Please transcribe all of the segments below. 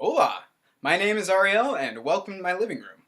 Hola! My name is Ariel and welcome to my living room.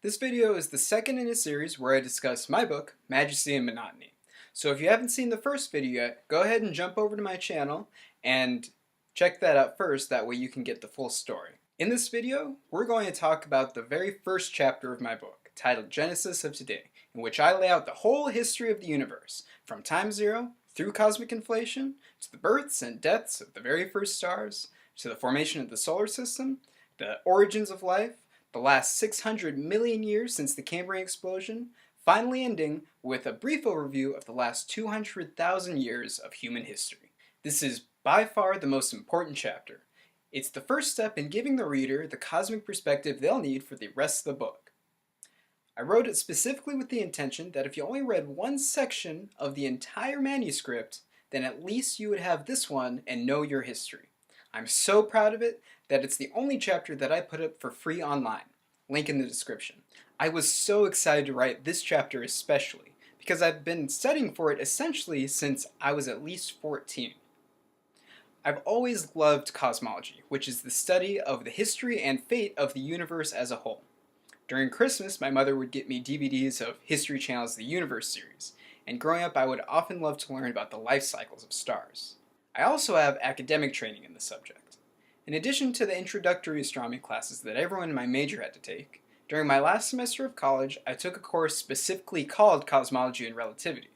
This video is the second in a series where I discuss my book, Majesty and Monotony. So if you haven't seen the first video yet, go ahead and jump over to my channel and check that out first, that way you can get the full story. In this video, we're going to talk about the very first chapter of my book, titled Genesis of Today, in which I lay out the whole history of the universe, from time zero, through cosmic inflation, to the births and deaths of the very first stars, to the formation of the solar system, the origins of life, the last 600 million years since the Cambrian explosion, finally ending with a brief overview of the last 200,000 years of human history. This is by far the most important chapter. It's the first step in giving the reader the cosmic perspective they'll need for the rest of the book. I wrote it specifically with the intention that if you only read one section of the entire manuscript, then at least you would have this one and know your history. I'm so proud of it that it's the only chapter that I put up for free online. Link in the description. I was so excited to write this chapter especially, because I've been studying for it essentially since I was at least 14. I've always loved cosmology, which is the study of the history and fate of the universe as a whole. During Christmas, my mother would get me DVDs of History Channel's The Universe series, and growing up I would often love to learn about the life cycles of stars. I also have academic training in the subject. In addition to the introductory astronomy classes that everyone in my major had to take, during my last semester of college I took a course specifically called Cosmology and Relativity.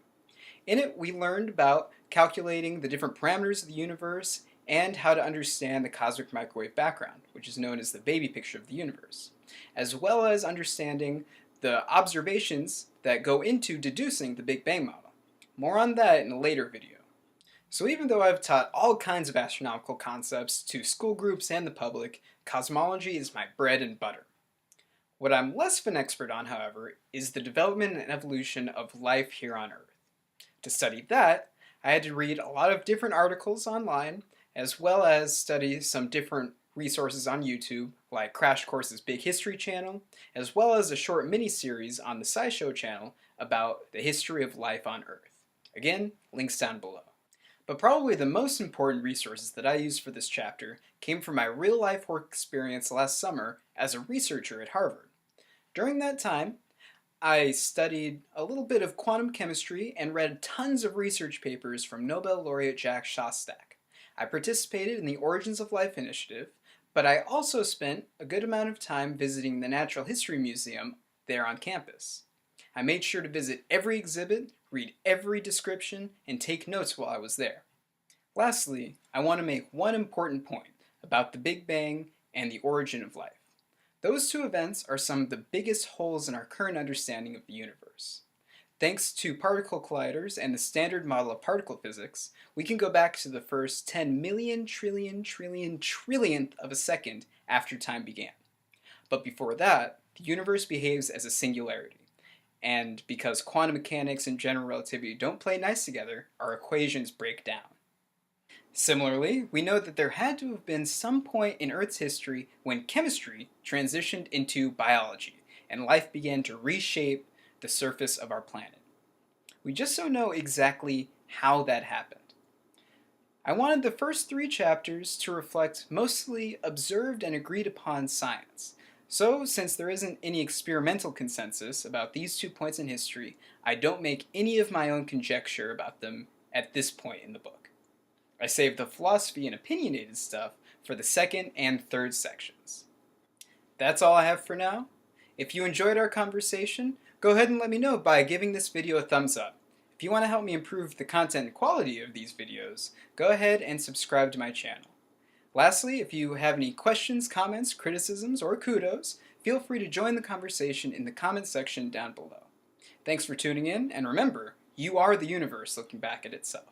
In it we learned about calculating the different parameters of the universe and how to understand the cosmic microwave background, which is known as the baby picture of the universe, as well as understanding the observations that go into deducing the Big Bang model. More on that in a later video. So even though I've taught all kinds of astronomical concepts to school groups and the public, cosmology is my bread and butter. What I'm less of an expert on, however, is the development and evolution of life here on Earth. To study that, I had to read a lot of different articles online, as well as study some different resources on YouTube, like Crash Course's Big History channel, as well as a short mini-series on the Scishow channel about the history of life on Earth. Again, links down below. But probably the most important resources that I used for this chapter came from my real-life work experience last summer as a researcher at Harvard. During that time, I studied a little bit of quantum chemistry and read tons of research papers from Nobel laureate Jack Szostak. I participated in the Origins of Life initiative, but I also spent a good amount of time visiting the Natural History Museum there on campus. I made sure to visit every exhibit, read every description, and take notes while I was there. Lastly, I want to make one important point about the Big Bang and the origin of life. Those two events are some of the biggest holes in our current understanding of the universe. Thanks to particle colliders and the standard model of particle physics, we can go back to the first 10 million trillionth of a second after time began. But before that, the universe behaves as a singularity. And because quantum mechanics and general relativity don't play nice together, our equations break down. Similarly, we know that there had to have been some point in Earth's history when chemistry transitioned into biology, and life began to reshape the surface of our planet. We just don't know exactly how that happened. I wanted the first 3 chapters to reflect mostly observed and agreed upon science. So, since there isn't any experimental consensus about these 2 points in history, I don't make any of my own conjecture about them at this point in the book. I save the philosophy and opinionated stuff for the second and third sections. That's all I have for now. If you enjoyed our conversation, go ahead and let me know by giving this video a thumbs up. If you want to help me improve the content and quality of these videos, go ahead and subscribe to my channel. Lastly, if you have any questions, comments, criticisms, or kudos, feel free to join the conversation in the comments section down below. Thanks for tuning in, and remember, you are the universe looking back at itself.